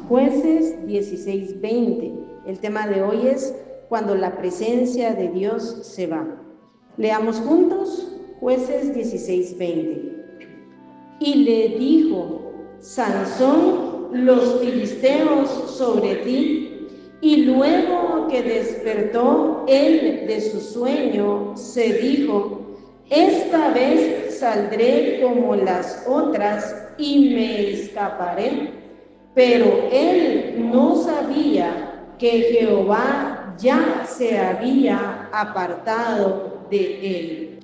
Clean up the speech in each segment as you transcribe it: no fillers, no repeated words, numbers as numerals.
Jueces 16:20. El tema de hoy es cuando la presencia de Dios se va. Leamos juntos Jueces 16:20. Y le dijo: Sansón, los filisteos sobre ti. Y luego que despertó él de su sueño, se dijo: esta vez saldré como las otras y me escaparé. Pero él no sabía que Jehová ya se había apartado de él.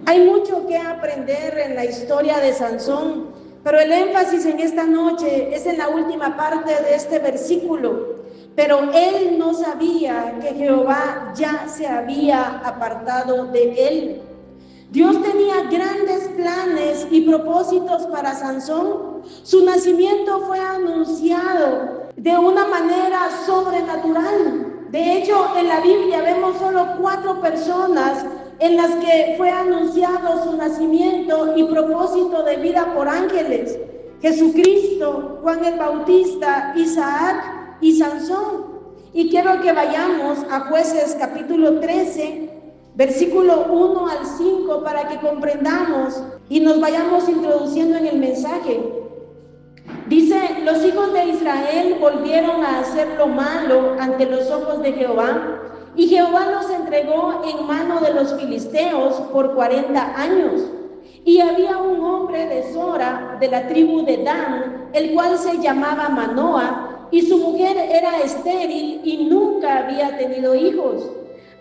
Hay mucho que aprender en la historia de Sansón, pero el énfasis en esta noche es en la última parte de este versículo. Pero él no sabía que Jehová ya se había apartado de él. Dios tenía grandes planes y propósitos para Sansón. Su nacimiento fue anunciado de una manera sobrenatural. De hecho, en la Biblia vemos solo 4 personas en las que fue anunciado su nacimiento y propósito de vida por ángeles: Jesucristo, Juan el Bautista, Isaac y Sansón. Y quiero que vayamos a Jueces capítulo 13, versículo 1 al 5, para que comprendamos y nos vayamos introduciendo en el mensaje. Dice: los hijos de Israel volvieron a hacer lo malo ante los ojos de Jehová, y Jehová los entregó en mano de los filisteos por 40 años. Y había un hombre de Sora, de la tribu de Dan, el cual se llamaba Manoa, y su mujer era estéril y nunca había tenido hijos.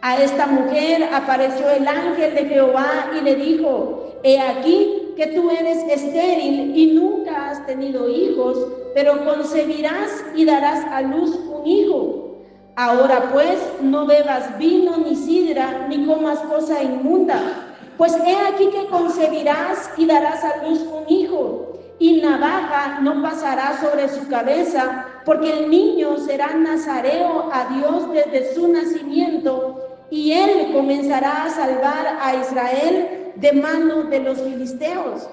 A esta mujer apareció el ángel de Jehová y le dijo: he aquí que tú eres estéril y nunca has tenido hijos, pero concebirás y darás a luz un hijo. Ahora pues, no bebas vino ni sidra, ni comas cosa inmunda, pues he aquí que concebirás y darás a luz un hijo, y navaja no pasará sobre su cabeza, porque el niño será nazareo a Dios desde su nacimiento, y él comenzará a salvar a Israel de mano de los filisteos.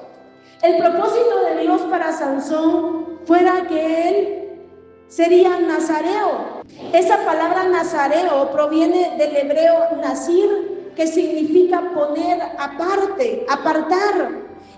El propósito de Dios para Sansón fuera que él sería nazareo. Esa palabra nazareo proviene del hebreo nazir, que significa poner aparte, apartar.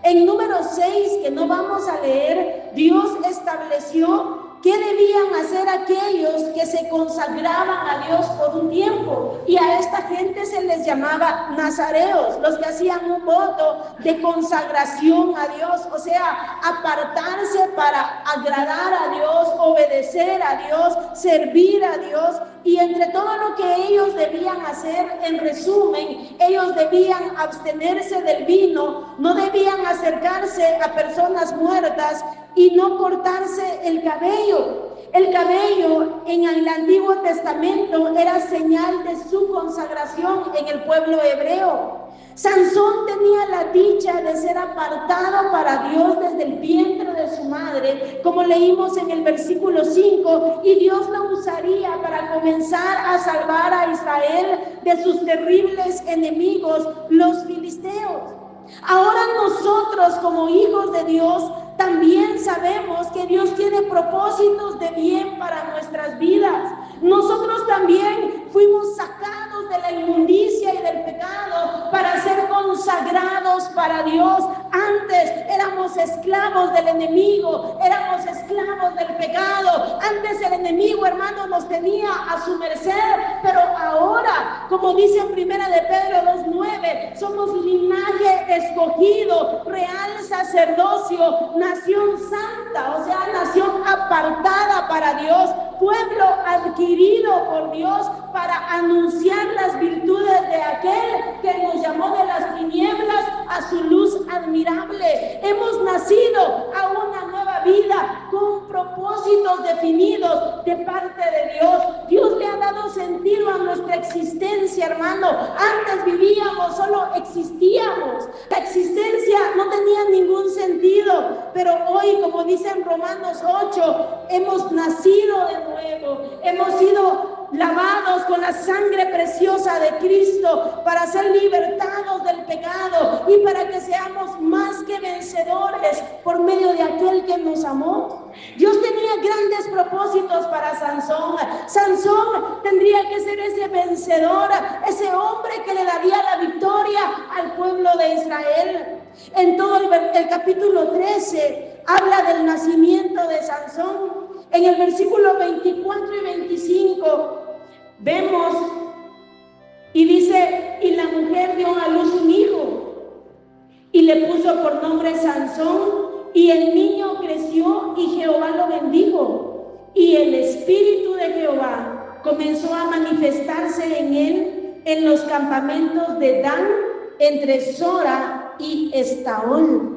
En número 6, que no vamos a leer, Dios estableció qué debían hacer aquellos que se consagraban a Dios por un tiempo. Y a esta gente se les llamaba nazareos, los que hacían un voto de consagración a Dios, o sea, apartarse para agradar a Dios, obedecer a Dios, servir a Dios. Y entre todo lo que ellos debían hacer, en resumen, ellos debían abstenerse del vino, no debían acercarse a personas muertas y no cortarse el cabello. El cabello en el Antiguo Testamento era señal de su consagración en el pueblo hebreo. Sansón tenía la dicha de ser apartado para Dios desde el vientre de su madre, como leímos en el versículo 5, y Dios lo usaría para comenzar a salvar a Israel de sus terribles enemigos, los filisteos. Ahora nosotros, como hijos de Dios, también sabemos que Dios tiene propósitos de bien para nuestras vidas. Nosotros también fuimos sacados de la inmundicia y del pecado para ser consagrados para Dios. Antes éramos esclavos del enemigo, éramos esclavos del pecado. Antes el enemigo, hermano, nos tenía a su merced, pero ahora, como dice en 1 de Pedro 2:9, somos linaje escogido, real sacerdocio, nación santa, o sea, nación apartada para Dios, pueblo adquirido por Dios para anunciar las virtudes de aquel que nos llamó de las tinieblas a su luz admirable. Hemos nacido a una nueva vida con propósitos definidos de parte de Dios. Dios le ha dado sentido a nuestra existencia, hermano. Antes vivíamos, solo existíamos. La existencia no tenía ningún sentido, pero hoy, como dice en Romanos 8, hemos nacido de nuevo, hemos sido lavados con la sangre preciosa de Cristo para ser libertados del pecado y para que seamos más que vencedores por medio de aquel que nos amó. Dios tenía grandes propósitos para Sansón. Sansón tendría que ser ese vencedor, ese hombre que le daría la victoria al pueblo de Israel. En todo el capítulo 13 habla del nacimiento de Sansón. En el versículo 24 y 25 vemos y dice: y la mujer dio a luz un hijo y le puso por nombre Sansón, y el niño creció y Jehová lo bendijo, y el espíritu de Jehová comenzó a manifestarse en él en los campamentos de Dan, entre Sora y Estaol.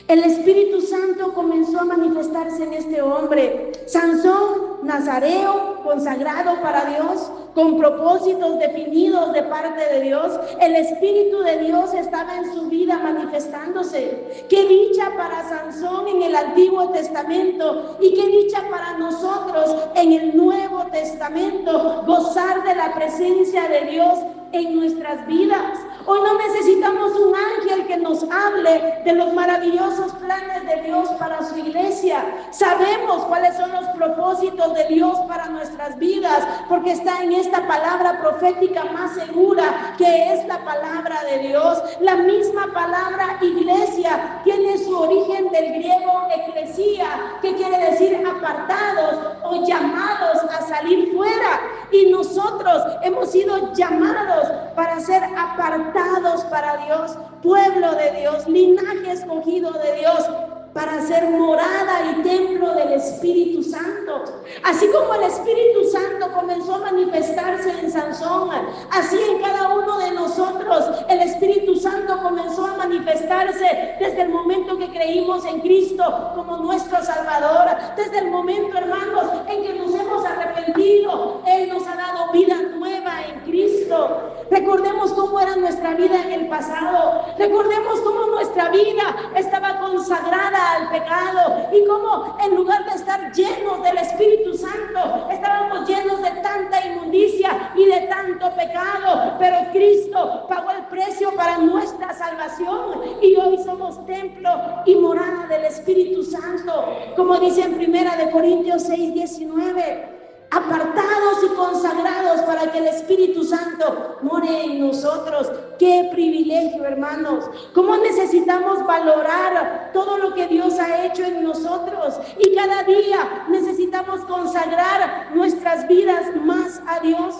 El Espíritu Santo comenzó a manifestarse en este hombre. Sansón, nazareo, consagrado para Dios, con propósitos definidos de parte de Dios. El Espíritu de Dios estaba en su vida manifestándose. Qué dicha para Sansón en el Antiguo Testamento y qué dicha para nosotros en el Nuevo Testamento, gozar de la presencia de Dios en nuestras vidas. Hoy no necesitamos un ángel que nos hable de los maravillosos planes de Dios para su iglesia. Sabemos cuáles son los propósitos de Dios para nuestras vidas, porque está en esta palabra profética más segura, que es la palabra de Dios. La misma palabra iglesia tiene su origen del griego eclesia, que quiere decir apartados o llamados a salir fuera. Y nosotros hemos sido llamados para ser apartados para Dios, pueblo de Dios, linaje escogido de Dios, para ser morada y templo del Espíritu Santo. Así como el Espíritu Santo comenzó a manifestarse en Sansón, así en cada uno de nosotros el Espíritu Santo comenzó a manifestarse desde el momento que creímos en Cristo como nuestro Salvador, desde el momento, hermanos, en que nos hemos arrepentido. Él nos ha dado vida nueva en Cristo. Recordemos cómo era nuestra vida en el pasado. Recordemos cómo nuestra vida estaba consagrada al pecado y cómo en lugar de estar llenos del Espíritu Santo, estábamos llenos de tanta inmundicia y de tanto pecado. Pero Cristo pagó el precio para nuestra salvación y hoy somos templo y morada del Espíritu Santo, como dice en 1 Corintios 6:19. Apartados y consagrados para que el Espíritu Santo more en nosotros. ¡Qué privilegio, hermanos! ¿Cómo necesitamos valorar todo lo que Dios ha hecho en nosotros? Y cada día necesitamos consagrar nuestras vidas más a Dios.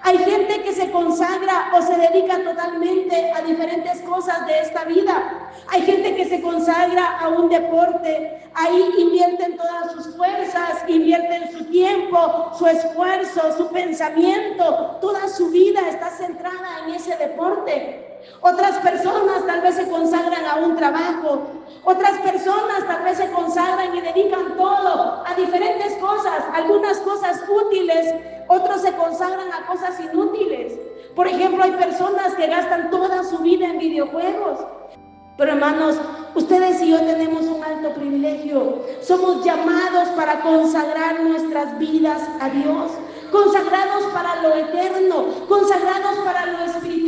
Hay gente que se consagra o se dedica totalmente a diferentes cosas de esta vida. Hay gente que se consagra a un deporte, ahí invierten todas sus fuerzas, invierten su tiempo, su esfuerzo, su pensamiento, toda su vida está centrada en ese deporte. Otras personas tal vez se consagran a un trabajo, otras personas tal vez se consagran y dedican todo a diferentes cosas, algunas cosas útiles, otros se consagran a cosas inútiles. Por ejemplo, hay personas que gastan toda su vida en videojuegos. Pero hermanos, ustedes y yo tenemos un alto privilegio. Somos llamados para consagrar nuestras vidas a Dios, consagrados para lo eterno, consagrados para lo espiritual.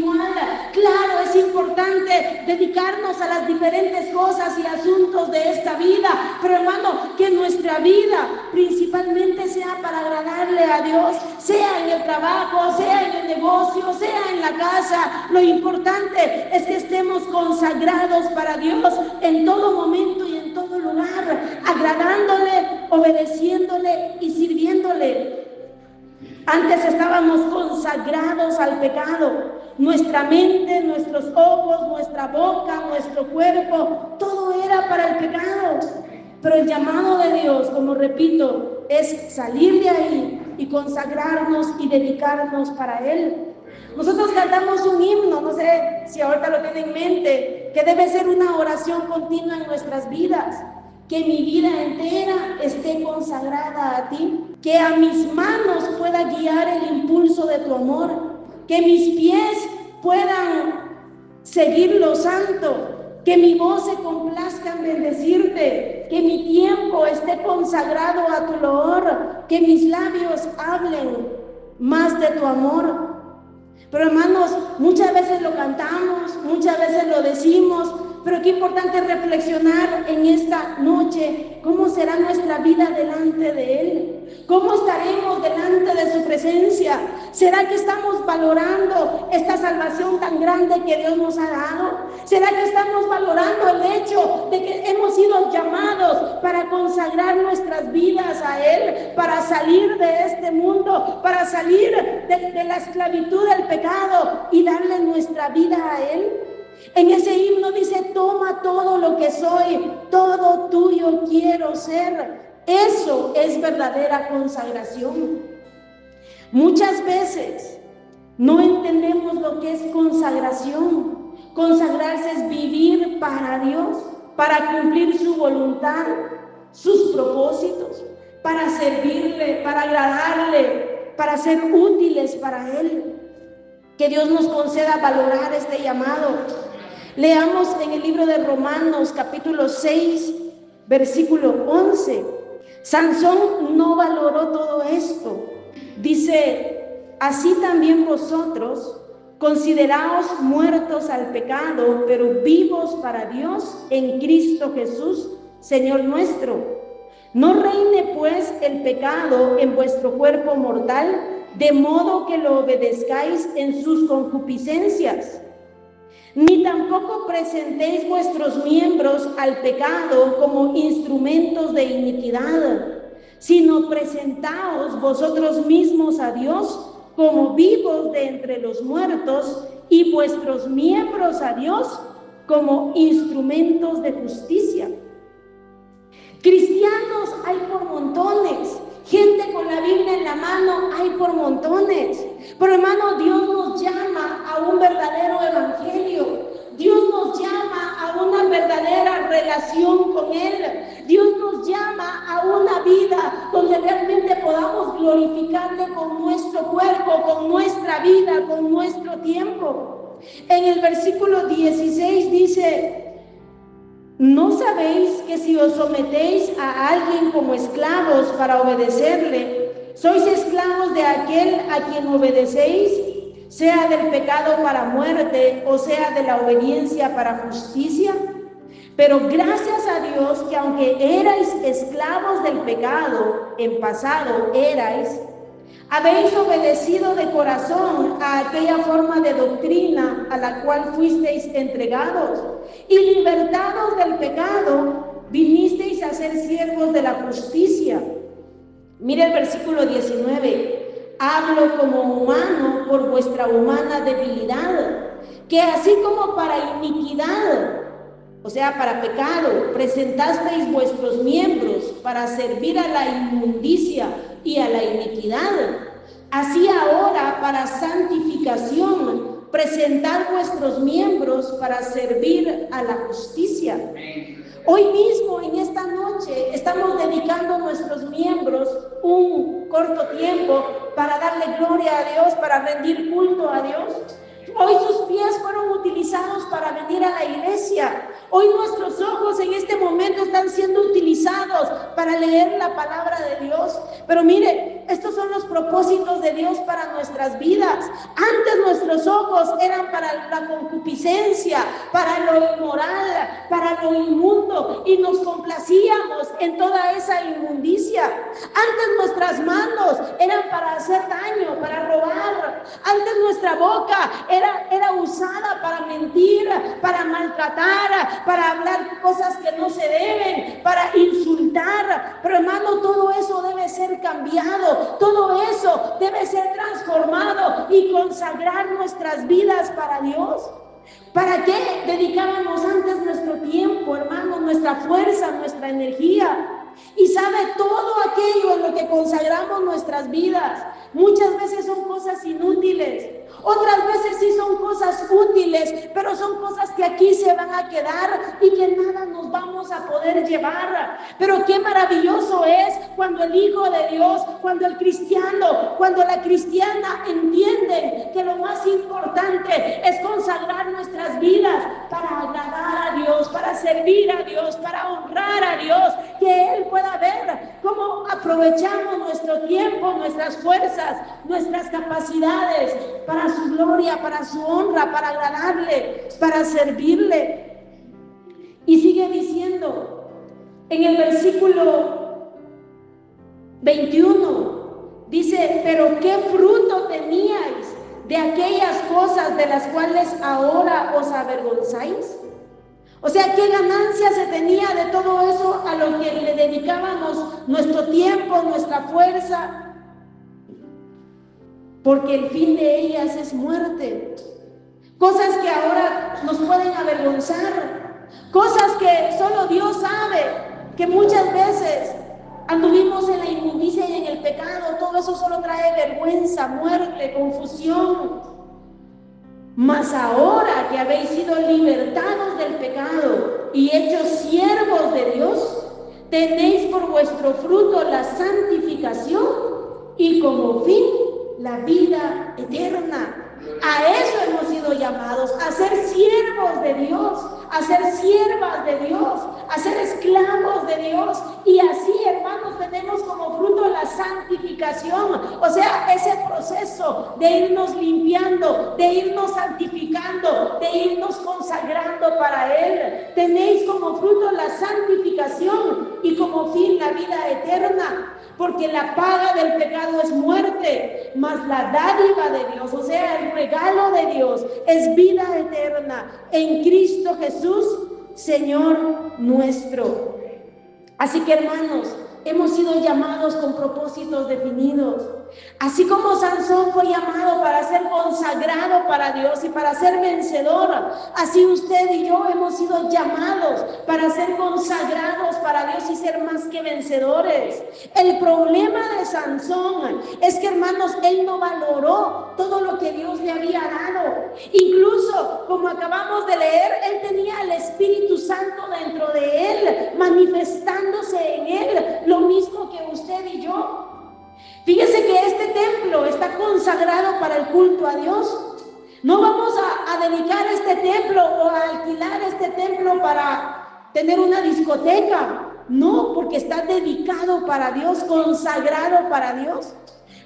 Claro, es importante dedicarnos a las diferentes cosas y asuntos de esta vida, pero hermano, que nuestra vida principalmente sea para agradarle a Dios, sea en el trabajo, sea en el negocio, sea en la casa. Lo importante es que estemos consagrados para Dios en todo momento y en todo lugar, agradándole, obedeciéndole y sirviéndole. Antes estábamos consagrados al pecado. Nuestra mente, nuestros ojos, nuestra boca, nuestro cuerpo, todo era para el pecado. Pero el llamado de Dios, como repito, es salir de ahí y consagrarnos y dedicarnos para Él. Nosotros cantamos un himno, no sé si ahorita lo tienen en mente, que debe ser una oración continua en nuestras vidas. Que mi vida entera esté consagrada a ti, que a mis manos pueda guiar el impulso de tu amor, que mis pies puedan seguir lo santo, que mi voz se complazca en bendecirte, que mi tiempo esté consagrado a tu loor, que mis labios hablen más de tu amor. Pero hermanos, muchas veces lo cantamos, muchas veces lo decimos, pero qué importante reflexionar en esta noche cómo será nuestra vida delante de Él, cómo estaremos delante de su presencia. ¿Será que estamos valorando esta salvación tan grande que Dios nos ha dado? ¿Será que estamos valorando el hecho de que hemos sido llamados para consagrar nuestras vidas a Él, para salir de este mundo, para salir de la esclavitud del pecado y darle nuestra vida a Él? En ese himno dice: toma todo lo que soy, todo tuyo quiero ser. Eso es verdadera consagración. Muchas veces no entendemos lo que es consagración. Consagrarse es vivir para Dios, para cumplir su voluntad, sus propósitos, para servirle, para agradarle, para ser útiles para Él. Que Dios nos conceda valorar este llamado. Leamos en el libro de Romanos, capítulo 6, versículo 11. Sansón no valoró todo esto. Dice: así también vosotros, consideraos muertos al pecado, pero vivos para Dios en Cristo Jesús, Señor nuestro. No reine pues el pecado en vuestro cuerpo mortal, de modo que lo obedezcáis en sus concupiscencias. Ni tampoco presentéis vuestros miembros al pecado como instrumentos de iniquidad, sino presentaos vosotros mismos a Dios como vivos de entre los muertos, y vuestros miembros a Dios como instrumentos de justicia. Cristianos hay por montones, gente con la Biblia en la mano hay por montones. Pero hermano, Dios nos llama a un verdadero evangelio. Dios nos llama a una verdadera relación con Él. Dios nos llama a una vida donde realmente podamos glorificarle con nuestro cuerpo, con nuestra vida, con nuestro tiempo. En el versículo 16 dice: ¿no sabéis que si os sometéis a alguien como esclavos para obedecerle, sois esclavos de aquel a quien obedecéis, sea del pecado para muerte o sea de la obediencia para justicia? Pero gracias a Dios que aunque erais esclavos del pecado, en pasado erais, habéis obedecido de corazón a aquella forma de doctrina a la cual fuisteis entregados, y libertados del pecado, vinisteis a ser siervos de la justicia. Mire el versículo 19: hablo como humano por vuestra humana debilidad, que así como para iniquidad, o sea, para pecado, presentasteis vuestros miembros para servir a la inmundicia y a la iniquidad, así ahora para santificación, presentad vuestros miembros para servir a la justicia. Hoy mismo, en esta noche, estamos dedicando nuestros miembros un corto tiempo para darle gloria a Dios, para rendir culto a Dios. Hoy sus pies fueron utilizados para venir a la iglesia. Hoy nuestros ojos en este momento están siendo utilizados para leer la palabra de Dios. Pero mire, estos son los propósitos de Dios para nuestras vidas. Antes nuestros ojos eran para la concupiscencia, para lo inmoral, para lo inmundo, y nos complacíamos en toda esa inmundicia. Antes nuestras manos eran para hacer daño, para robar. Antes nuestra boca era usada para mentir, para maltratar, para hablar cosas que no se deben, para insultar. Pero hermano, todo eso debe ser cambiado, todo eso debe ser transformado y consagrar nuestras vidas para Dios. ¿Para qué dedicábamos antes nuestro tiempo, hermano, nuestra fuerza, nuestra energía? Y sabe, todo aquello en lo que consagramos nuestras vidas, muchas veces son cosas inútiles, otras veces sí son cosas útiles, pero son cosas que aquí se van a quedar y que nada nos vamos a poder llevar. Pero qué maravilloso es cuando el Hijo de Dios, cuando el cristiano, cuando la cristiana entienden que lo más importante es consagrar nuestras vidas para agradar a Dios, para servir a Dios, para honrar a Dios, que Él pueda ver cómo aprovechamos nuestro tiempo, nuestras fuerzas, nuestras capacidades para su gloria, para su honra, para agradarle, para servirle. Y sigue diciendo en el versículo 21, dice: pero ¿qué fruto teníais de aquellas cosas de las cuales ahora os avergonzáis? O sea, ¿qué ganancia se tenía de todo eso a lo que le dedicábamos nuestro tiempo, nuestra fuerza? Porque el fin de ellas es muerte. Cosas que ahora nos pueden avergonzar, cosas que solo Dios sabe, que muchas veces anduvimos en la inmundicia y en el pecado. Todo eso solo trae vergüenza, muerte, confusión. Mas ahora que habéis sido libertados del pecado y hechos siervos de Dios, tenéis por vuestro fruto la santificación y como fin la vida eterna. A eso hemos sido llamados, a ser siervos de Dios, a ser siervas de Dios, a ser esclavos de Dios. Y así, hermanos, tenemos como fruto la santificación, o sea, ese proceso de irnos limpiando, de irnos santificando, de irnos consagrando para Él. Tenéis como fruto la santificación y como fin la vida eterna. Porque la paga del pecado es muerte, mas la dádiva de Dios, o sea, el regalo de Dios, es vida eterna en Cristo Jesús, Señor nuestro. Así que, hermanos, hemos sido llamados con propósitos definidos. Así como Sansón fue llamado para ser consagrado para Dios y para ser vencedor, así usted y yo hemos sido llamados para ser consagrados para Dios y ser más que vencedores. El problema de Sansón es que, hermanos, él no valoró todo lo que Dios le había dado. Incluso, como acabamos de leer, él tenía el Espíritu Santo dentro de él, manifestándose en él, lo mismo que usted y yo. Fíjese que este templo está consagrado para el culto a Dios. No vamos a dedicar este templo o a alquilar este templo para tener una discoteca. No, porque está dedicado para Dios, consagrado para Dios.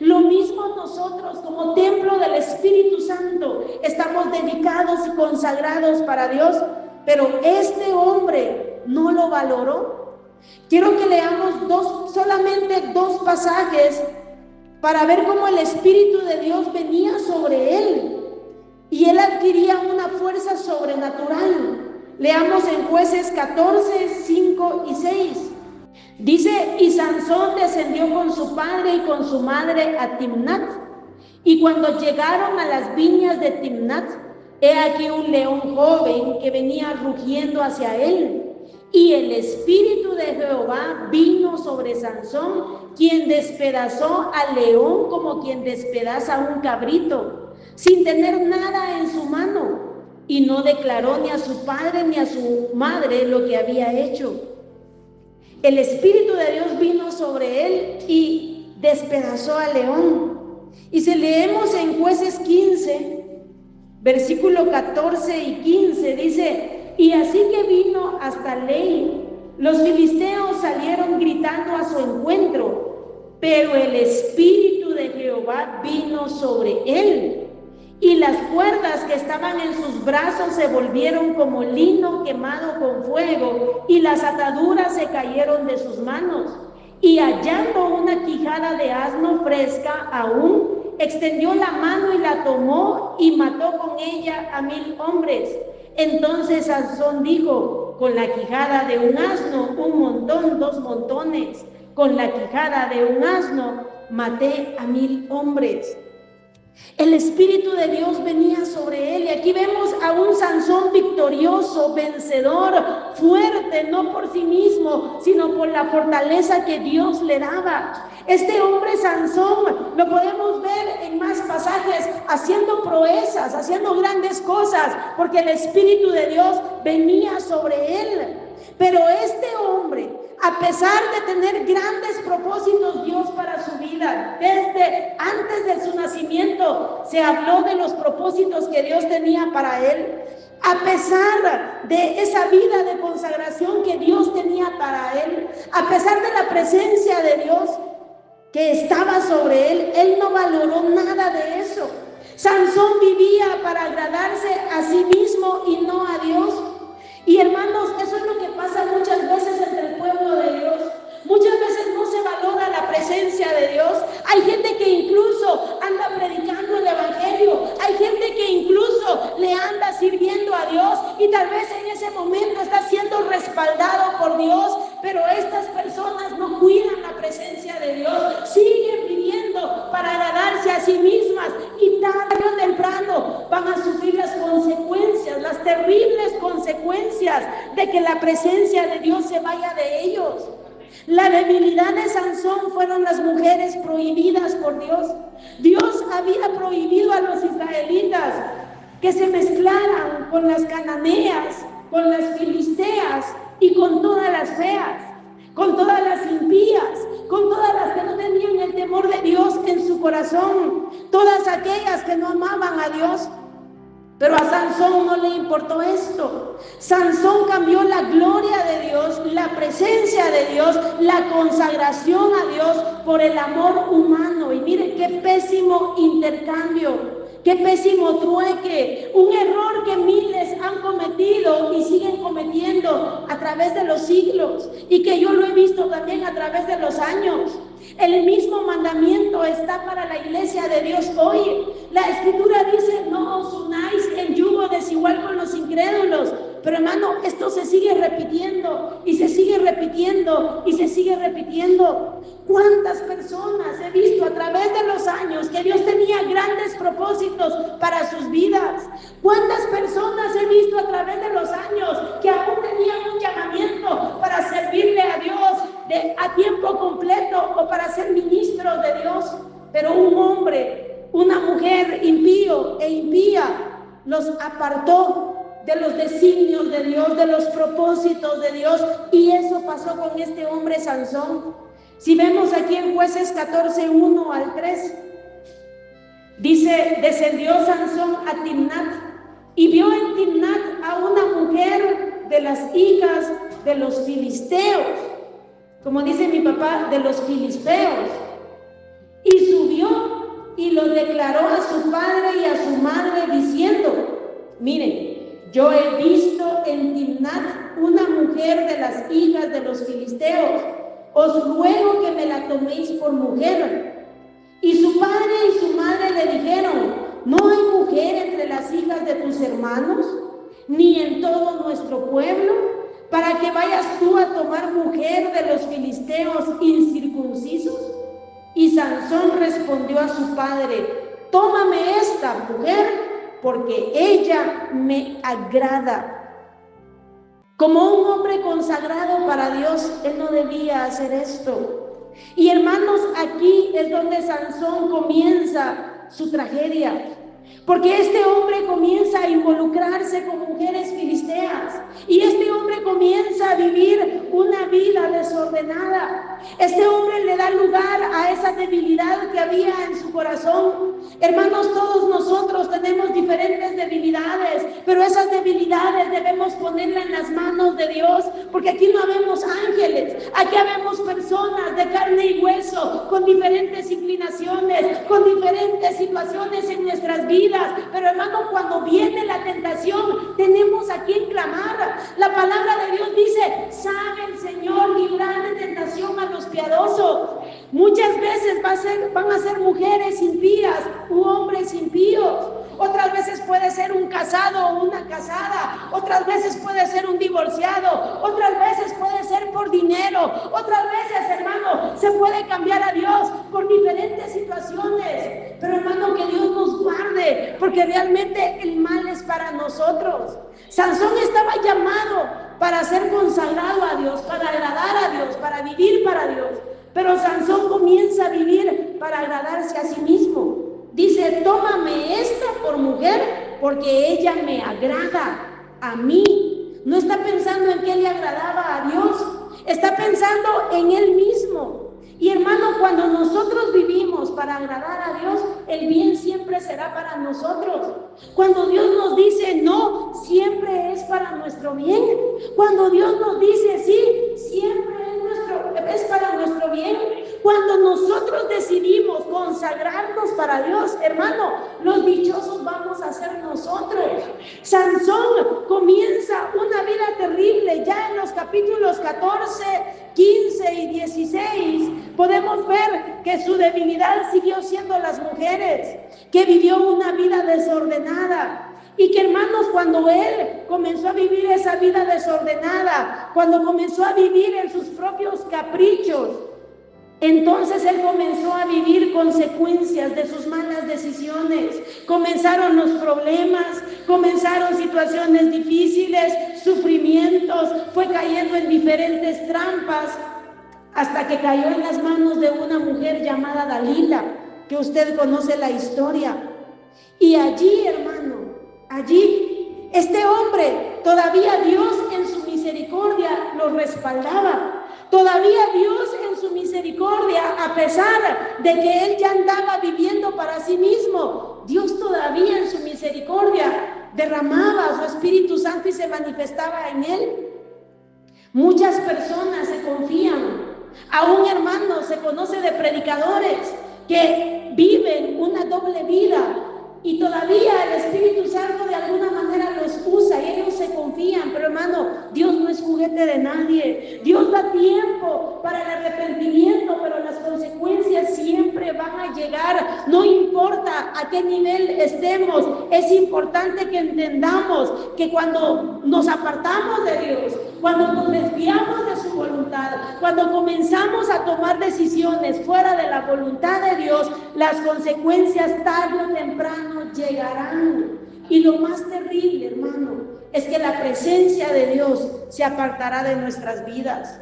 Lo mismo nosotros como templo del Espíritu Santo estamos dedicados y consagrados para Dios, pero este hombre no lo valoró. Quiero que leamos solamente dos pasajes para ver cómo el Espíritu de Dios venía sobre él y él adquiría una fuerza sobrenatural. Leamos en Jueces 14, 5 y 6. Dice: y Sansón descendió con su padre y con su madre a Timnat, y cuando llegaron a las viñas de Timnat, he aquí un león joven que venía rugiendo hacia él. Y el Espíritu de Jehová vino sobre Sansón, quien despedazó al león como quien despedaza un cabrito, sin tener nada en su mano, y no declaró ni a su padre ni a su madre lo que había hecho. El Espíritu de Dios vino sobre él y despedazó al león. Y si leemos en Jueces 15, versículo 14 y 15, dice: y así que vino hasta Lei, los filisteos salieron gritando a su encuentro, pero el Espíritu de Jehová vino sobre él, y las cuerdas que estaban en sus brazos se volvieron como lino quemado con fuego, y las ataduras se cayeron de sus manos. Y hallando una quijada de asno fresca aún, extendió la mano y la tomó y mató con ella a 1000 hombres. Entonces Sansón dijo: con la quijada de un asno, un montón, 2 montones. Con la quijada de un asno maté a 1000 hombres. El Espíritu de Dios venía sobre él, y aquí vemos a un Sansón victorioso, vencedor, fuerte, no por sí mismo, sino por la fortaleza que Dios le daba. Este hombre Sansón lo podemos ver en más pasajes haciendo proezas, haciendo grandes cosas, porque el Espíritu de Dios venía sobre él. Pero este hombre, a pesar de tener grandes propósitos Dios para su vida, desde antes de su nacimiento se habló de los propósitos que Dios tenía para él. A pesar de esa vida de consagración que Dios tenía para él, a pesar de la presencia de Dios, que estaba sobre él, él no valoró nada de eso. Sansón vivía para agradarse a sí mismo y no a Dios. Y hermanos, eso es lo que pasa muchas veces entre el pueblo de Dios. Muchas veces no se valora la presencia de Dios. Hay gente que incluso anda predicando el evangelio. Hay gente que incluso le anda sirviendo a Dios y tal vez en ese momento está siendo respaldado por Dios, pero estas personas no cuidan la presencia de Dios. Siguen viviendo para agradarse a sí mismas y tarde o temprano van a sufrir las consecuencias, las terribles consecuencias de que la presencia de Dios se vaya de ellos. La debilidad de Sansón fueron las mujeres prohibidas por Dios. Dios había prohibido a los israelitas que se mezclaran con las cananeas, con las filisteas y con todas las feas, con todas las impías, con todas las que no tenían el temor de Dios en su corazón, todas aquellas que no amaban a Dios. Pero a Sansón no le importó esto. Sansón cambió la gloria de Dios, la presencia de Dios, la consagración a Dios por el amor humano. Y miren qué pésimo intercambio, qué pésimo trueque, un error que miles han cometido y siguen cometiendo a través de los siglos y que yo lo he visto también a través de los años. El mismo mandamiento está para la iglesia de Dios hoy. La escritura dice: no os unáis en yugo desigual con los incrédulos. Pero hermano, esto se sigue repitiendo y se sigue repitiendo y se sigue repitiendo. ¿Cuántas personas he visto a través de los años que Dios tenía grandes propósitos para sus vidas? ¿Cuántas personas he visto a través de los años que aún tenían un llamamiento para servirle a Dios a tiempo completo o para ser ministros de Dios? Pero un hombre, una mujer impío e impía los apartó de los designios de Dios, de los propósitos de Dios. Y eso pasó con este hombre Sansón. Si vemos aquí en Jueces 14, 1 al 3, dice: descendió Sansón a Timnat y vio en Timnat a una mujer de las hijas de los filisteos, como dice mi papá, de los filisteos, y subió y lo declaró a su padre y a su madre diciendo: miren, yo he visto en Timnat una mujer de las hijas de los filisteos, os ruego que me la toméis por mujer. Y su padre y su madre le dijeron: ¿no hay mujer entre las hijas de tus hermanos, ni en todo nuestro pueblo, para que vayas tú a tomar mujer de los filisteos incircuncisos? Y Sansón respondió a su padre: tómame esta mujer, porque ella me agrada. Como un hombre consagrado para Dios, él no debía hacer esto. Y hermanos, aquí es donde Sansón comienza su tragedia, porque este hombre comienza a involucrarse con mujeres filisteas y este hombre comienza a vivir una vida desordenada. Este hombre le da lugar a esa debilidad que había en su corazón. Hermanos, todos nosotros tenemos diferentes debilidades, pero esas debilidades debemos ponerlas en las manos de Dios, porque aquí no habemos ángeles, aquí habemos personas de carne y hueso, con diferentes inclinaciones, con diferentes situaciones en nuestras vidas. Pero hermano, cuando viene la tentación, tenemos a quien clamar. La palabra de Dios dice: sabe el Señor librar de tentación a los piadosos. Muchas veces van a ser mujeres impías u hombres impíos. Otras veces puede ser un casado o una casada. Otras veces puede ser un divorciado. Otras veces puede ser por dinero. Otras veces, hermano, se puede cambiar a Dios por diferentes situaciones. Pero hermano, que Dios nos guarde, porque realmente el mal es para nosotros. Sansón estaba llamado para ser consagrado a Dios, para agradar a Dios, para vivir para Dios. Pero Sansón comienza a vivir para agradarse a sí mismo. Dice: tómame esta por mujer, porque ella me agrada a mí. No está pensando en qué le agradaba a Dios, está pensando en él mismo. Y hermano, cuando nosotros vivimos para agradar a Dios, el bien siempre será para nosotros. Cuando Dios nos dice no, siempre es para nuestro bien. Cuando Dios nos dice sí, siempre es para nuestro bien. Cuando nosotros consagrarnos para Dios, hermano, los dichosos vamos a ser nosotros. Sansón comienza una vida terrible. Ya en los capítulos 14, 15 y 16 podemos ver que su debilidad siguió siendo las mujeres, que vivió una vida desordenada. Y que, hermanos, cuando él comenzó a vivir esa vida desordenada, cuando comenzó a vivir en sus propios caprichos, entonces él comenzó a vivir consecuencias de sus malas decisiones. Comenzaron los problemas, comenzaron situaciones difíciles, sufrimientos, fue cayendo en diferentes trampas, hasta que cayó en las manos de una mujer llamada Dalila, que usted conoce la historia. Y allí, hermano, allí, este hombre, todavía Dios en su misericordia lo respaldaba. Todavía Dios en su misericordia, a pesar de que él ya andaba viviendo para sí mismo, Dios todavía en su misericordia derramaba su Espíritu Santo y se manifestaba en él. Muchas personas se confían, aún, hermanos, se conoce de predicadores que viven una doble vida y todavía el Espíritu Santo de alguna manera los usa y ellos se confían. Pero, hermano, Dios no es juguete de nadie. Dios da tiempo para el arrepentimiento, pero las consecuencias siempre van a llegar. No importa a qué nivel estemos, es importante que entendamos que cuando nos apartamos de Dios, cuando nos desviamos de su voluntad, cuando comenzamos a tomar decisiones fuera de la voluntad de Dios, las consecuencias tarde o temprano llegarán. Y lo más terrible, hermano, es que la presencia de Dios se apartará de nuestras vidas.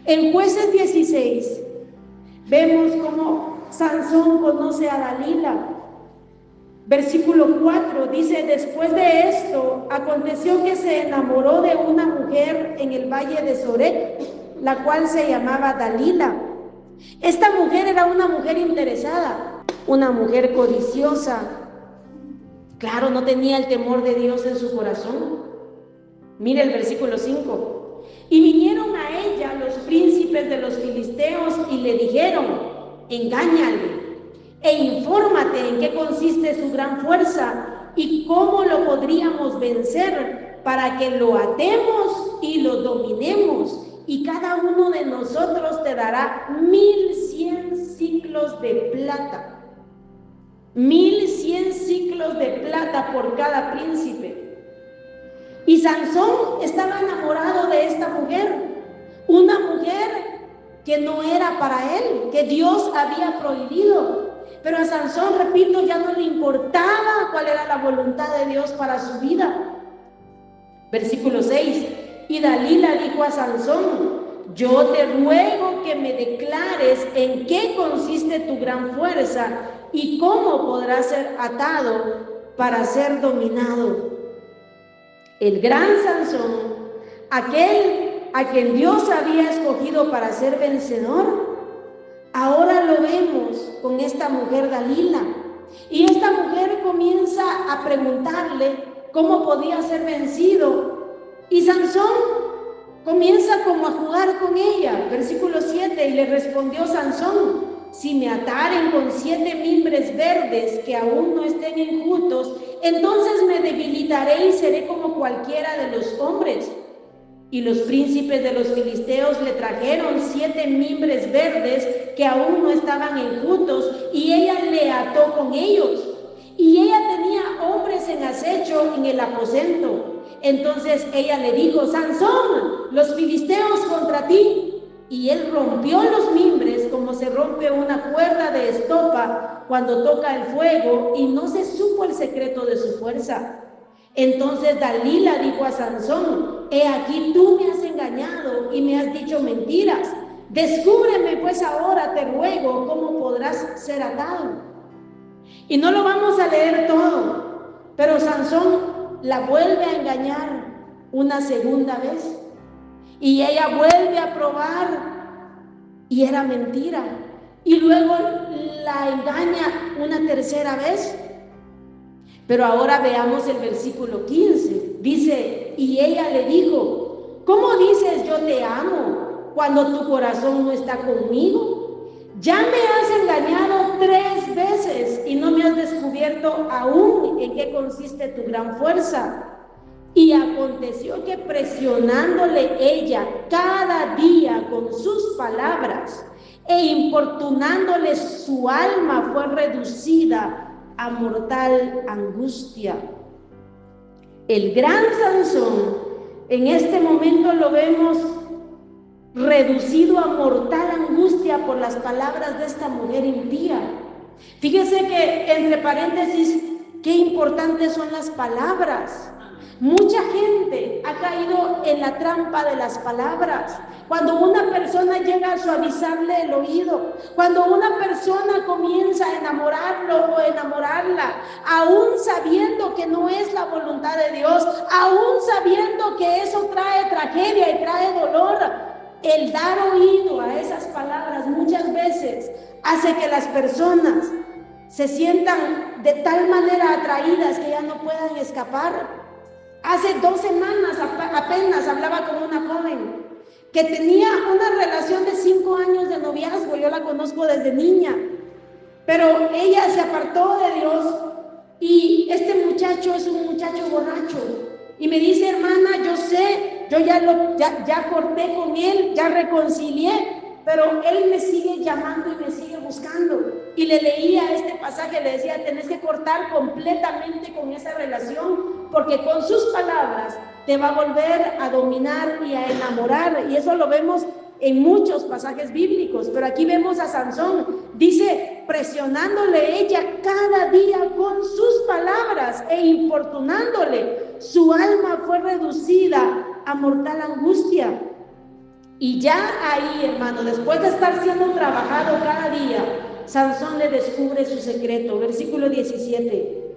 En Jueces 16 vemos cómo Sansón conoce a Dalila. Versículo 4 dice: después de esto, aconteció que se enamoró de una mujer en el valle de Sorek, la cual se llamaba Dalila. Esta mujer era una mujer interesada, una mujer codiciosa. Claro, no tenía el temor de Dios en su corazón. Mire el versículo 5. Y vinieron a ella los príncipes de los filisteos y le dijeron: engáñale e infórmate en qué consiste su gran fuerza y cómo lo podríamos vencer, para que lo atemos y lo dominemos, y cada uno de nosotros te dará 1100 siclos de plata. 1100 siclos de plata por cada príncipe. Y Sansón estaba enamorado de esta mujer, una mujer que no era para él, que Dios había prohibido. Pero a Sansón, repito, ya no le importaba cuál era la voluntad de Dios para su vida. Versículo 6. Y Dalila dijo a Sansón: yo te ruego que me declares en qué consiste tu gran fuerza y cómo podrás ser atado para ser dominado. El gran Sansón, aquel a quien Dios había escogido para ser vencedor, ahora lo vemos con esta mujer Dalila. Y esta mujer comienza a preguntarle cómo podía ser vencido. Y Sansón comienza como a jugar con ella. Versículo 7. Y le respondió Sansón: si me ataren con 7 mimbres verdes que aún no estén enjutos, entonces me debilitaré y seré como cualquiera de los hombres. Y los príncipes de los filisteos le trajeron 7 mimbres verdes que aún no estaban enjutos, y ella le ató con ellos. Y ella tenía hombres en acecho en el aposento. Entonces ella le dijo: Sansón, los filisteos contra ti. Y él rompió los mimbres como se rompe una cuerda de estopa cuando toca el fuego, y no se supo el secreto de su fuerza. Entonces Dalila dijo a Sansón: he aquí, tú me has engañado y me has dicho mentiras. Descúbreme pues ahora, te ruego, cómo podrás ser atado. Y no lo vamos a leer todo, pero Sansón la vuelve a engañar una segunda vez, y ella vuelve a probar, y era mentira. Y luego la engaña una tercera vez. Pero ahora veamos el versículo 15. Dice: y ella le dijo: ¿cómo dices yo te amo cuando tu corazón no está conmigo? ya me has engañado 3 veces y no me has descubierto aún en qué consiste tu gran fuerza. Y aconteció que presionándole ella cada día con sus palabras e importunándole, su alma fue reducida a mortal angustia. El gran Sansón, en este momento lo vemos reducido a mortal angustia por las palabras de esta mujer impía. Fíjese que, entre paréntesis, qué importantes son las palabras. Mucha gente ha caído en la trampa de las palabras. Cuando una persona llega a suavizarle el oído, cuando una persona comienza a enamorarlo o enamorarla, aún sabiendo que no es la voluntad de Dios, aún sabiendo que eso trae tragedia y trae dolor, el dar oído a esas palabras muchas veces hace que las personas se sientan de tal manera atraídas que ya no puedan escapar. Hace 2 semanas apenas hablaba con una joven que tenía una relación de 5 años de noviazgo. Yo la conozco desde niña, pero ella se apartó de Dios y este muchacho es un muchacho borracho. Y me dice: hermana, yo sé, yo ya corté con él, ya reconcilié, pero él me sigue llamando y me sigue buscando. Y le leía este pasaje, le decía: tenés que cortar completamente con esa relación, porque con sus palabras te va a volver a dominar y a enamorar. Y eso lo vemos en muchos pasajes bíblicos, pero aquí vemos a Sansón, dice, presionándole ella cada día con sus palabras e importunándole, su alma fue reducida a mortal angustia. Y ya ahí, hermano, después de estar siendo trabajado cada día, Sansón le descubre su secreto. Versículo 17.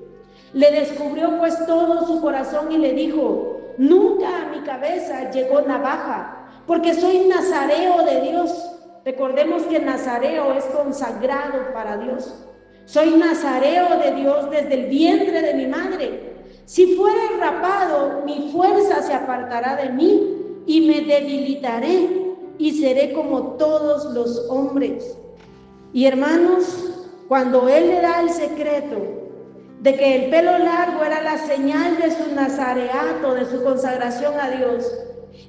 Le descubrió pues todo su corazón y le dijo: nunca a mi cabeza llegó navaja, porque soy nazareo de Dios. Recordemos que nazareo es consagrado para Dios. Soy nazareo de Dios desde el vientre de mi madre. Si fuere rapado, mi fuerza se apartará de mí y me debilitaré y seré como todos los hombres. Y hermanos, cuando él le da el secreto de que el pelo largo era la señal de su nazareato, de su consagración a Dios,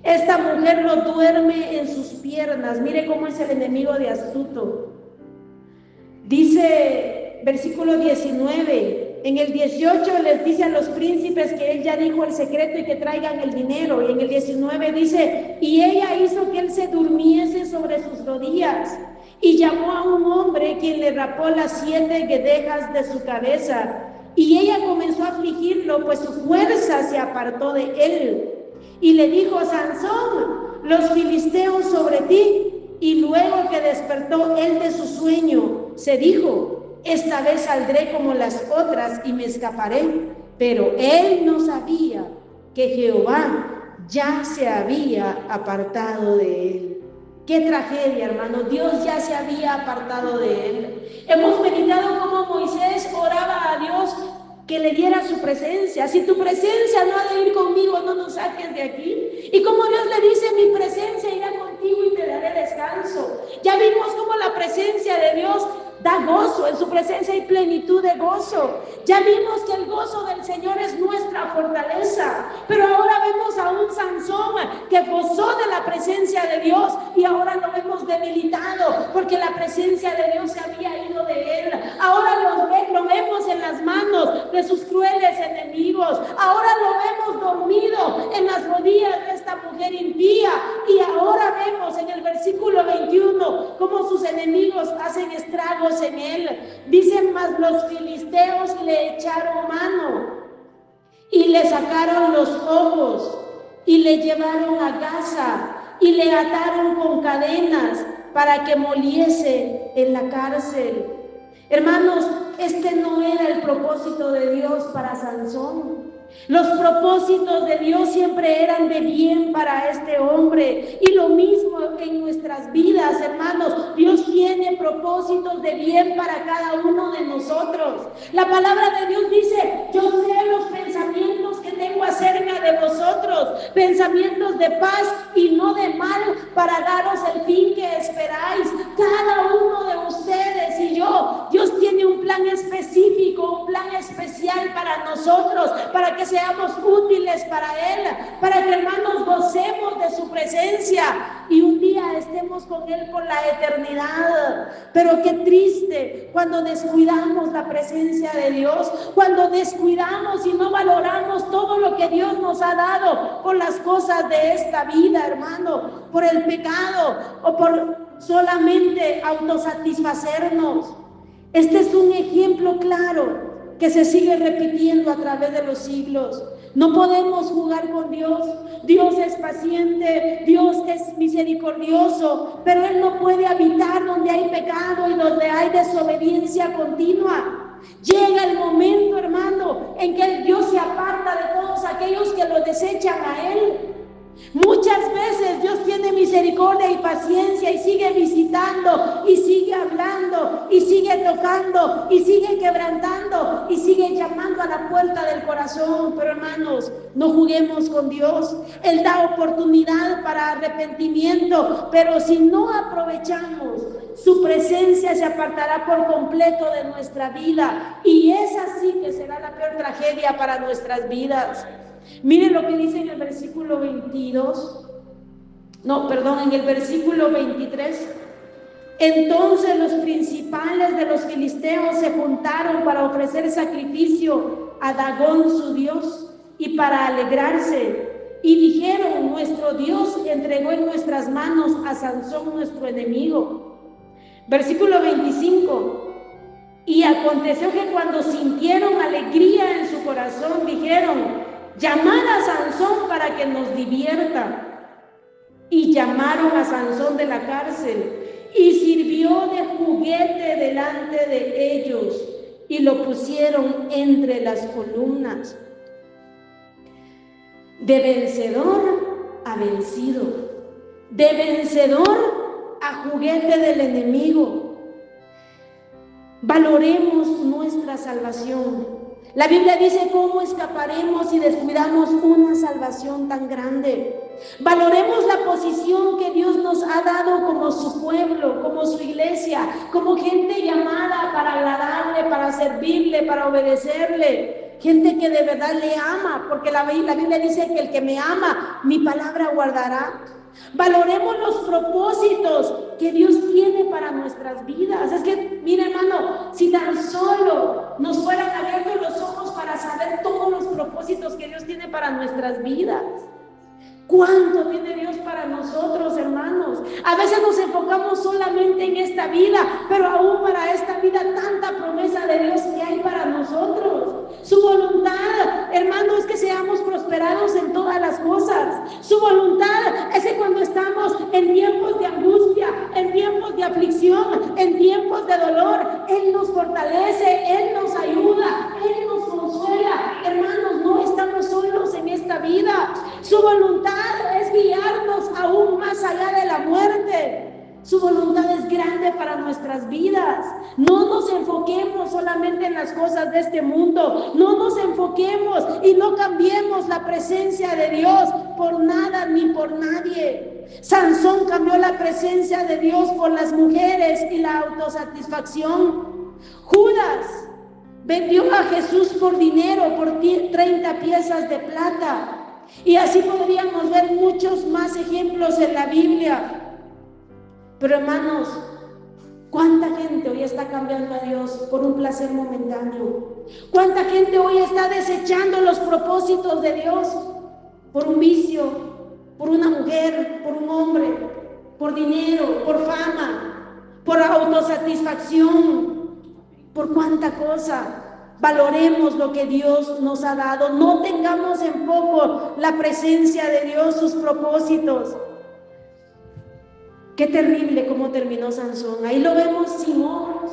esta mujer lo duerme en sus piernas. Mire cómo es el enemigo de astuto. Dice versículo 19, en el 18 les dice a los príncipes que él ya dijo el secreto y que traigan el dinero. Y en el 19 dice: y ella hizo que él se durmiese sobre sus rodillas y llamó a un hombre, quien le rapó las 7 guedejas de su cabeza. Y ella comenzó a afligirlo, pues su fuerza se apartó de él. Y le dijo: Sansón, los filisteos sobre ti. Y luego que despertó él de su sueño, se dijo: esta vez saldré como las otras y me escaparé. Pero él no sabía que Jehová ya se había apartado de él. Qué tragedia, hermano. Dios ya se había apartado de él. Hemos meditado cómo Moisés oraba a Dios que le diera su presencia. Si tu presencia no ha de ir conmigo, no nos saques de aquí. Y como Dios le dice: mi presencia irá contigo y te daré descanso. Ya vimos cómo la presencia de Dios da gozo, en su presencia hay plenitud de gozo. Ya vimos que el gozo del Señor es nuestra fortaleza, pero ahora vemos a un Sansón que gozó de la presencia de Dios y ahora lo vemos debilitado porque la presencia de Dios se había ido de él. Ahora lo vemos en las manos de sus crueles enemigos, ahora lo vemos dormido en las rodillas de esta mujer impía, y ahora vemos en el versículo 21 cómo sus enemigos hacen estragos en él. Dicen: mas los filisteos le echaron mano y le sacaron los ojos y le llevaron a Gaza y le ataron con cadenas para que moliese en la cárcel. Hermanos, este no era el propósito de Dios para Sansón. Los propósitos de Dios siempre eran de bien para este hombre, y lo mismo en nuestras vidas, hermanos. Dios tiene propósitos de bien para cada uno de nosotros. La palabra de Dios dice: yo sé los pensamientos que tengo acerca de vosotros, pensamientos de paz y no de mal, para daros el fin que esperáis. Cada uno de para nosotros, para que seamos útiles para Él, para que, hermanos, gocemos de su presencia y un día estemos con Él por la eternidad. Pero qué triste cuando descuidamos la presencia de Dios, cuando descuidamos y no valoramos todo lo que Dios nos ha dado por las cosas de esta vida, hermano, por el pecado o por solamente autosatisfacernos. Este es un ejemplo claro que se sigue repitiendo a través de los siglos. No podemos jugar con Dios. Dios es paciente, Dios es misericordioso, pero Él no puede habitar donde hay pecado y donde hay desobediencia continua. Llega el momento, hermano, en que Dios se aparta de todos aquellos que lo desechan a Él. Muchas veces Dios tiene misericordia y paciencia y sigue visitando y sigue hablando y sigue tocando y sigue quebrantando y sigue llamando a la puerta del corazón. Pero, hermanos, no juguemos con Dios. Él da oportunidad para arrepentimiento, pero si no aprovechamos, su presencia se apartará por completo de nuestra vida, y es así que será la peor tragedia para nuestras vidas. Miren lo que dice en el versículo 22, en el versículo 23. Entonces los principales de los filisteos se juntaron para ofrecer sacrificio a Dagón su dios y para alegrarse, y dijeron: nuestro Dios entregó en nuestras manos a Sansón nuestro enemigo. Versículo 25. Y aconteció que cuando sintieron alegría en su corazón, dijeron: llamad a Sansón para que nos divierta. Y llamaron a Sansón de la cárcel, y sirvió de juguete delante de ellos, y lo pusieron entre las columnas. De vencedor a vencido, de vencedor a juguete del enemigo. Valoremos nuestra salvación. La Biblia dice: ¿cómo escaparemos si descuidamos una salvación tan grande? Valoremos la posición que Dios nos ha dado como su pueblo, como su iglesia, como gente llamada para agradarle, para servirle, para obedecerle. Gente que de verdad le ama, porque la Biblia dice que el que me ama, mi palabra guardará. Valoremos los propósitos que Dios tiene para nuestras vidas. Es que, mira, hermano, si tan solo nos fueran abiertos los ojos para saber todos los propósitos que Dios tiene para nuestras vidas. ¿Cuánto tiene Dios para nosotros, hermanos? A veces nos enfocamos solamente en esta vida, pero aún para esta vida tanta promesa de Dios que hay para nosotros. Su voluntad, hermanos, es que seamos prosperados en todas las cosas. Su voluntad es que cuando estamos en tiempos de angustia, en tiempos de aflicción, en tiempos de dolor, Él nos fortalece, Él nos ayuda, Él nos consuela. Hermanos, no estamos solos en esta vida. Su voluntad es guiarnos aún más allá de la muerte. Su voluntad es grande para nuestras vidas. No nos enfoquemos solamente en las cosas de este mundo. No nos enfoquemos y no cambiemos la presencia de Dios por nada ni por nadie. Sansón cambió la presencia de Dios por las mujeres y la autosatisfacción. Judas vendió a Jesús por dinero, por 30 piezas de plata. Y así podríamos ver muchos más ejemplos en la Biblia. Pero, hermanos, ¿cuánta gente hoy está cambiando a Dios por un placer momentáneo? ¿Cuánta gente hoy está desechando los propósitos de Dios por un vicio, por una mujer, por un hombre, por dinero, por fama, por autosatisfacción, por cuánta cosa? Valoremos lo que Dios nos ha dado. No tengamos en poco la presencia de Dios, sus propósitos. Qué terrible cómo terminó Sansón. Ahí lo vemos sin ojos,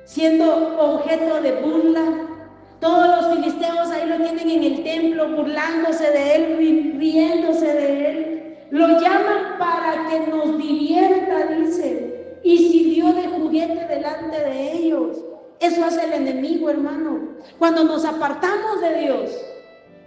siendo objeto de burla. Todos los filisteos ahí lo tienen en el templo, burlándose de él, riéndose de él. Lo llaman para que nos divierta, dice, y sirvió de juguete delante de ellos. Eso hace el enemigo, hermano. Cuando nos apartamos de Dios,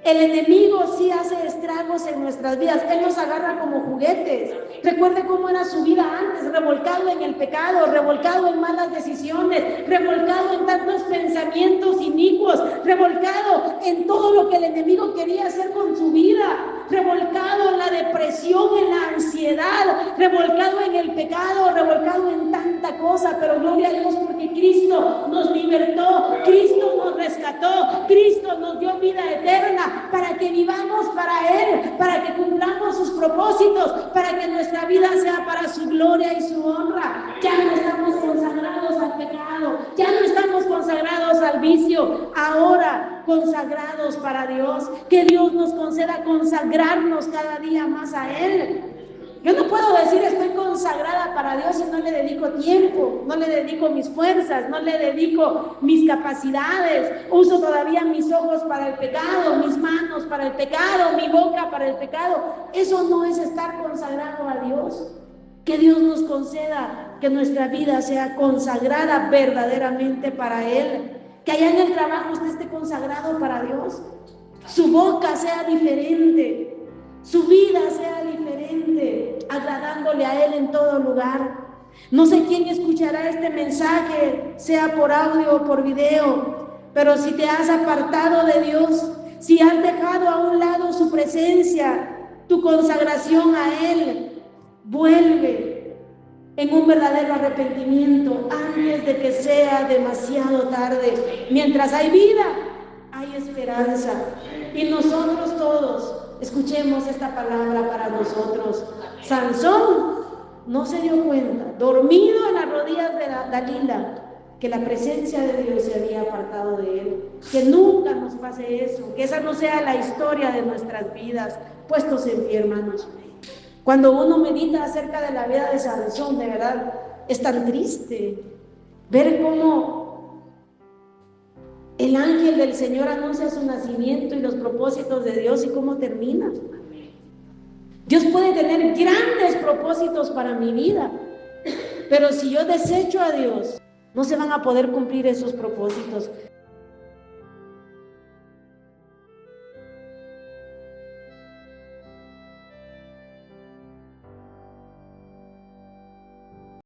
El enemigo sí hace estragos en nuestras vidas. Él nos agarra como juguetes. Recuerde cómo era su vida antes, revolcado en el pecado, revolcado en malas decisiones, revolcado en tantos pensamientos inicuos, revolcado en todo lo que el enemigo quería hacer con su vida, revolcado en la depresión, en la ansiedad, revolcado en el pecado, revolcado en tanta cosa. Pero gloria a Dios, porque Cristo nos libertó, Cristo nos rescató, Cristo nos dio vida eterna, para que vivamos para Él, para que cumplamos sus propósitos, para que nuestra vida sea para su gloria y su honra. Ya no estamos consagrados al pecado, ya no estamos consagrados al vicio, ahora consagrados para Dios. Que Dios nos conceda consagrarnos cada día más a Él. Yo no puedo decir estoy consagrada para Dios si no le dedico tiempo, no le dedico mis fuerzas, no le dedico mis capacidades, uso todavía mis ojos para el pecado, mis manos para el pecado, mi boca para el pecado. Eso no es estar consagrado a Dios. Que Dios nos conceda que nuestra vida sea consagrada verdaderamente para Él, que allá en el trabajo usted esté consagrado para Dios, su boca sea diferente, su vida sea diferente, agradándole a Él en todo lugar. No sé quién escuchará este mensaje, sea por audio o por video, pero si te has apartado de Dios, si has dejado a un lado su presencia, tu consagración a Él, vuelve en un verdadero arrepentimiento antes de que sea demasiado tarde. Mientras hay vida, hay esperanza. Y nosotros todos escuchemos esta palabra para nosotros. Sansón no se dio cuenta, dormido en las rodillas de Dalila, que la presencia de Dios se había apartado de él. Que nunca nos pase eso, que esa no sea la historia de nuestras vidas, puestos en pie, hermanos. Cuando uno medita acerca de la vida de Sansón, de verdad, es tan triste ver cómo el ángel del Señor anuncia su nacimiento y los propósitos de Dios y cómo termina. Dios puede tener grandes propósitos para mi vida, pero si yo desecho a Dios, no se van a poder cumplir esos propósitos.